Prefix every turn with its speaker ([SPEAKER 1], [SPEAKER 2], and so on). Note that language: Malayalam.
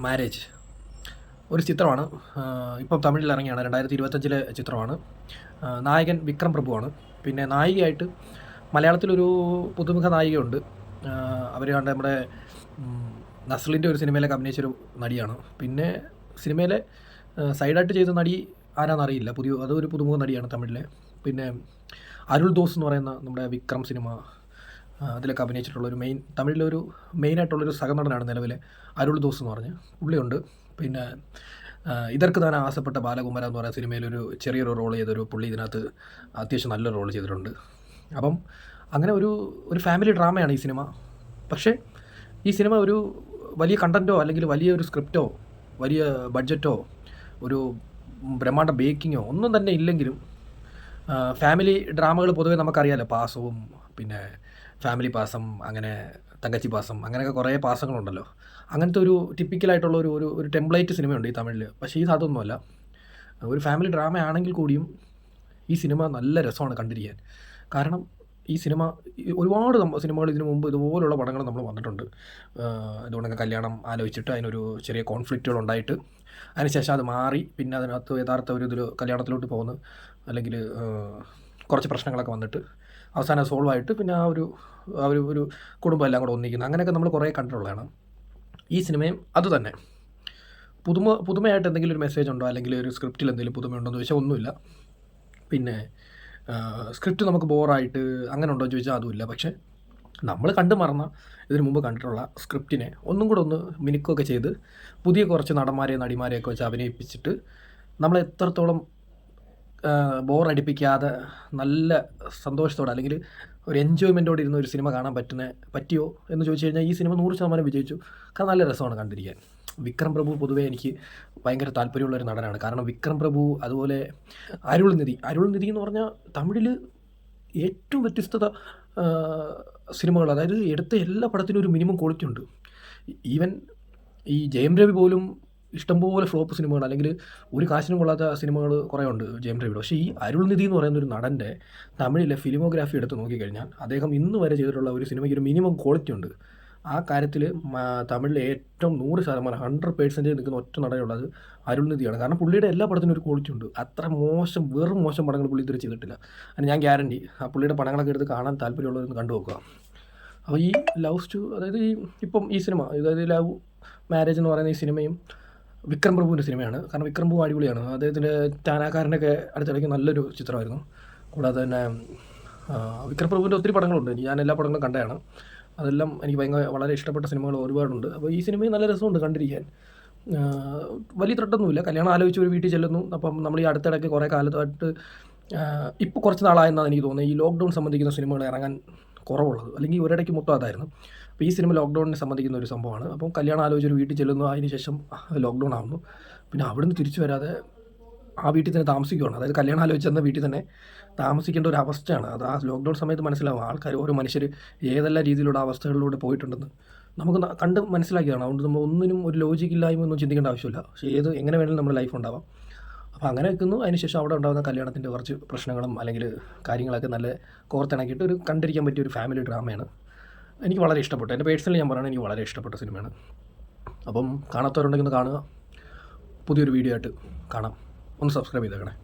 [SPEAKER 1] മാരേജ് ഒരു ചിത്രമാണ്. ഇപ്പം തമിഴിൽ ഇറങ്ങിയാണ്, 2025 ചിത്രമാണ്. നായകൻ വിക്രം പ്രഭുവാണ്. പിന്നെ നായികയായിട്ട് മലയാളത്തിലൊരു പുതുമുഖ നായികയുണ്ട്. അവർ കണ്ട നമ്മുടെ നസ്ലിൻ്റെ ഒരു സിനിമയിലൊക്കെ അഭിനയിച്ചൊരു നടിയാണ്. പിന്നെ സിനിമയിലെ സൈഡായിട്ട് ചെയ്ത നടി ആരാന്നറിയില്ല, അതൊരു പുതുമുഖ നടിയാണ് തമിഴിലെ. പിന്നെ അരുൾ ദോസ് എന്ന് പറയുന്ന നമ്മുടെ വിക്രം സിനിമ അതിലൊക്കെ അഭിനയിച്ചിട്ടുള്ളൊരു തമിഴിലൊരു മെയിനായിട്ടുള്ളൊരു സഹനടനാണ് നിലവിലെ അരുൾ ദോസ് എന്ന് പറഞ്ഞ് പുള്ളിയുണ്ട്. പിന്നെ ഇതർക്ക് താൻ ആസപ്പെട്ട ബാലകുമാര എന്ന് പറയുന്ന സിനിമയിലൊരു ചെറിയൊരു റോൾ ചെയ്തൊരു പുള്ളി ഇതിനകത്ത് അത്യാവശ്യം നല്ലൊരു റോൾ ചെയ്തിട്ടുണ്ട്. അപ്പം അങ്ങനെ ഒരു ഫാമിലി ഡ്രാമയാണ് ഈ സിനിമ. പക്ഷേ ഈ സിനിമ ഒരു വലിയ കണ്ടൻറ്റോ അല്ലെങ്കിൽ വലിയൊരു സ്ക്രിപ്റ്റോ വലിയ ബഡ്ജറ്റോ ഒരു ബ്രഹ്മാണ്ഡ ബേക്കിങ്ങോ ഒന്നും തന്നെ ഇല്ലെങ്കിലും ഫാമിലി ഡ്രാമകൾ പൊതുവേ നമുക്കറിയാമല്ലോ, പാസവും പിന്നെ ഫാമിലി പാസം, അങ്ങനെ തങ്കച്ചി പാസം, അങ്ങനെയൊക്കെ കുറേ പാസങ്ങളുണ്ടല്ലോ. അങ്ങനത്തെ ഒരു ടിപ്പിക്കലായിട്ടുള്ള ഒരു ടെംപ്ലേറ്റ് സിനിമയുണ്ട് ഈ തമിഴിൽ. പക്ഷേ ഇത് അതൊന്നുമല്ല. ഒരു ഫാമിലി ഡ്രാമ ആണെങ്കിൽ കൂടിയും ഈ സിനിമ നല്ല രസമാണ് കണ്ടിരിക്കാൻ. കാരണം ഈ സിനിമ ഒരുപാട് സിനിമകൾ ഇതിനു മുമ്പ് ഇതുപോലുള്ള പടങ്ങൾ നമ്മൾ വന്നിട്ടുണ്ട്. ഇതുകൊണ്ടൊക്കെ കല്യാണം ആലോചിച്ചിട്ട് അതിനൊരു ചെറിയ കോൺഫ്ലിക്റ്റുകൾ ഉണ്ടായിട്ട് അതിനുശേഷം അത് മാറി പിന്നെ അതിനകത്ത് യഥാർത്ഥ ഇതിൽ കല്യാണത്തിലോട്ട് പോകുന്നു, അല്ലെങ്കിൽ കുറച്ച് പ്രശ്നങ്ങളൊക്കെ വന്നിട്ട് അവസാനം സോൾവ് ആയിട്ട് പിന്നെ ആ ഒരു കുടുംബം എല്ലാം കൂടെ ഒന്നിക്കുന്നു. അങ്ങനെയൊക്കെ നമ്മൾ കുറേ കണ്ടിട്ടുള്ളതാണ്. ഈ സിനിമയും അത് തന്നെ. പുതുമയായിട്ട് എന്തെങ്കിലും ഒരു മെസ്സേജ് ഉണ്ടോ അല്ലെങ്കിൽ ഒരു സ്ക്രിപ്റ്റിൽ എന്തെങ്കിലും പുതുമയുണ്ടോ എന്ന് ചോദിച്ചാൽ ഒന്നുമില്ല. പിന്നെ സ്ക്രിപ്റ്റ് നമുക്ക് ബോറായിട്ട് അങ്ങനെ ഉണ്ടോ എന്ന് ചോദിച്ചാൽ അതുമില്ല. പക്ഷേ നമ്മൾ കണ്ടു മറന്ന ഇതിനു മുമ്പ് കണ്ടിട്ടുള്ള സ്ക്രിപ്റ്റിനെ ഒന്നും കൂടെ ഒന്ന് മിനുക്കൊക്കെ ചെയ്ത് പുതിയ കുറച്ച് നടിമാരെയൊക്കെ വെച്ച് അഭിനയിപ്പിച്ചിട്ട് നമ്മൾ എത്രത്തോളം ബോറടിപ്പിക്കാതെ നല്ല സന്തോഷത്തോടെ അല്ലെങ്കിൽ ഒരു എൻജോയ്മെൻറ്റോടെ ഇരുന്ന് ഒരു സിനിമ കാണാൻ പറ്റിയോ എന്ന് ചോദിച്ചു കഴിഞ്ഞാൽ ഈ സിനിമ 100% വിജയിച്ചു. കാരണം നല്ല രസമാണ് കണ്ടിരിക്കാൻ. വിക്രം പ്രഭു പൊതുവേ എനിക്ക് ഭയങ്കര താല്പര്യമുള്ളൊരു നടനാണ്. കാരണം വിക്രം പ്രഭു, അതുപോലെ അരുൾ നിധി എന്ന് പറഞ്ഞാൽ തമിഴിൽ ഏറ്റവും വ്യത്യസ്തത സിനിമകൾ, അതായത് എടുത്ത എല്ലാ പടത്തിനും ഒരു മിനിമം ക്വാളിറ്റി ഉണ്ട്. ഈവൻ ഈ ജയം രവി പോലും ഇഷ്ടംപോലെ ഫ്ലോപ്പ് സിനിമകൾ അല്ലെങ്കിൽ ഒരു കാശിനും കൊള്ളാത്ത സിനിമകൾ കുറേ ഉണ്ട് ജയം രവിയുടെ. പക്ഷേ ഈ അരുൾ നിധി എന്ന് പറയുന്ന ഒരു നടൻ്റെ തമിഴിലെ ഫിലിമോഗ്രാഫി എടുത്ത് നോക്കിക്കഴിഞ്ഞാൽ അദ്ദേഹം ഇന്ന് വരെ ചെയ്തിട്ടുള്ള ഒരു സിനിമയ്ക്ക് ഒരു മിനിമം ക്വാളിറ്റി ഉണ്ട്. ആ കാര്യത്തിൽ തമിഴിലെ ഏറ്റവും 100% 100% നിൽക്കുന്ന ഒറ്റ നടനുള്ളത് അരുൾ നിധിയാണ്. കാരണം പുള്ളിയുടെ എല്ലാ പടത്തിനും ഒരു ക്വാളിറ്റി ഉണ്ട്. അത്ര വെറും മോശം പടങ്ങൾ പുള്ളി ഇതുവരെ ചെയ്തിട്ടില്ല. അതിന് ഞാൻ ഗ്യാരണ്ടി. ആ പുള്ളിയുടെ പടങ്ങളൊക്കെ എടുത്ത് കാണാൻ താല്പര്യമുള്ളവരൊന്ന് കണ്ടു നോക്കുക. അപ്പോൾ ഈ അതായത് ഇപ്പം ഈ സിനിമ, അതായത് ലവ് മാരേജ് എന്ന് പറയുന്ന ഈ സിനിമയും വിക്രം പ്രഭുവിൻ്റെ സിനിമയാണ്. കാരണം വിക്രം പ്രഭു അടിപൊളിയാണ്. അദ്ദേഹത്തിൻ്റെ ചാനാക്കാരനൊക്കെ അടുത്തിടയ്ക്ക് നല്ലൊരു ചിത്രമായിരുന്നു. കൂടാതെ തന്നെ വിക്രം പ്രഭുവിൻ്റെ ഒത്തിരി പടങ്ങളുണ്ട്. ഞാൻ എല്ലാ പടങ്ങളും കണ്ടതാണ്. അതെല്ലാം എനിക്ക് വളരെ ഇഷ്ടപ്പെട്ട സിനിമകൾ ഒരുപാടുണ്ട്. അപ്പോൾ ഈ സിനിമയും നല്ല രസമുണ്ട് കണ്ടിരിക്കാൻ. വലിയ ത്രട്ടൊന്നുമില്ല. കല്യാണം ആലോചിച്ച് ഒരു വീട്ടിൽ ചെല്ലുന്നു. അപ്പം നമ്മൾ ഈ അടുത്തിടയ്ക്ക് കുറേ കാലത്തായിട്ട് ഇപ്പോൾ കുറച്ച് നാളായെന്നാണ് എനിക്ക് തോന്നുന്നത് ഈ ലോക്ക്ഡൗൺ സംബന്ധിക്കുന്ന സിനിമകൾ ഇറങ്ങാൻ കുറവുള്ളത്. അല്ലെങ്കിൽ ഒരിടയ്ക്ക് മൊത്തം അതായിരുന്നു. അപ്പോൾ ഈ സിനിമ ലോക്ക്ഡൗണിനെ സംബന്ധിക്കുന്ന ഒരു സംഭവമാണ്. അപ്പം കല്യാണം ആലോചിച്ചൊരു വീട്ടിൽ ചെല്ലുന്നു, അതിന് ശേഷം ലോക്ക്ഡൗൺ ആവുന്നു. പിന്നെ അവിടുന്ന് തിരിച്ചു വരാതെ ആ വീട്ടിൽ തന്നെ താമസിക്കുകയാണ്. അതായത് കല്യാണം ആലോചിച്ചെന്ന വീട്ടിൽ തന്നെ താമസിക്കേണ്ട ഒരു അവസ്ഥയാണ്. അത് ആ ലോക്ക്ഡൗൺ സമയത്ത് മനസ്സിലാവും ആൾക്കാർ, ഓരോ മനുഷ്യർ ഏതെല്ലാം രീതിയിലുള്ള അവസ്ഥകളിലൂടെ പോയിട്ടുണ്ടെന്ന് നമുക്ക് കണ്ട് മനസ്സിലാക്കിയതാണ്. അതുകൊണ്ട് നമ്മൾ ഒന്നിനും ഒരു ലോജിക്കില്ലായ്മ ഒന്നും ചിന്തിക്കേണ്ട ആവശ്യമില്ല. പക്ഷേ എങ്ങനെ വേണമെങ്കിലും നമ്മുടെ ലൈഫ് ഉണ്ടാവാം. അപ്പോൾ അങ്ങനെ വെക്കുന്നു. അതിനുശേഷം അവിടെ ഉണ്ടാകുന്ന കല്യാണത്തിൻ്റെ കുറച്ച് പ്രശ്നങ്ങളും അല്ലെങ്കിൽ കാര്യങ്ങളൊക്കെ നല്ല കോർത്തിണക്കിയിട്ട് ഒരു കണ്ടിരിക്കാൻ പറ്റിയ ഒരു ഫാമിലി ഡ്രാമയാണ്. എനിക്ക് വളരെ ഇഷ്ടപ്പെട്ടു. എൻ്റെ പേഴ്സണലി ഞാൻ പറയുന്നത് എനിക്ക് വളരെ ഇഷ്ടപ്പെട്ട സിനിമയാണ്. അപ്പം കാണാത്തവരുണ്ടെങ്കിൽ ഒന്ന് കാണുക. പുതിയൊരു വീഡിയോ ആയിട്ട് കാണാം. ഒന്ന് സബ്സ്ക്രൈബ് ചെയ്തേക്കണേ.